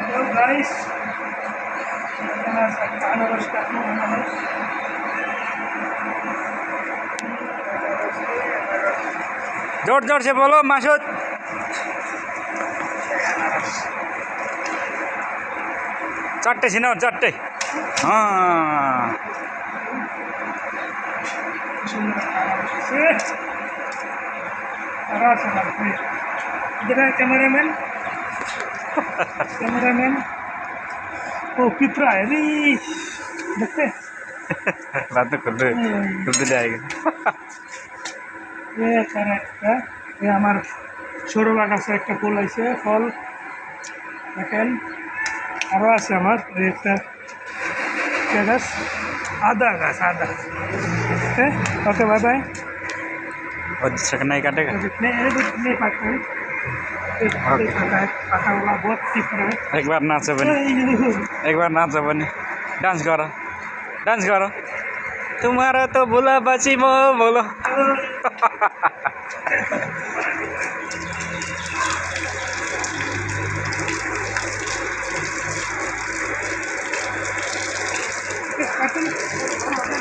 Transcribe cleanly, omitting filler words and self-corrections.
तो गाइस अनारस काटना अनारस जोर जोर से बोलो मासूद। चारटे सिनाओ चारटे। हाँ इधर है कैमरामैन कैमरामैन ओ पिपरा है रे देखते बात तो कर जाएगा। ये है ये हमार ছোটলা গাছে একটা ফুল আইছে ফল দেখেন আরও আছে আমার ওই একটা গাছ আদা গাছ আদা ओके ओके बाय बाय और दूसरा नहीं काटेगा। नहीं पाकता है पका हुआ बहुत पिपरा है एक बार नाचो बनी एक बार नाचो बनी डांस करो तुम्हारा तो बोला बाची मो बोलो।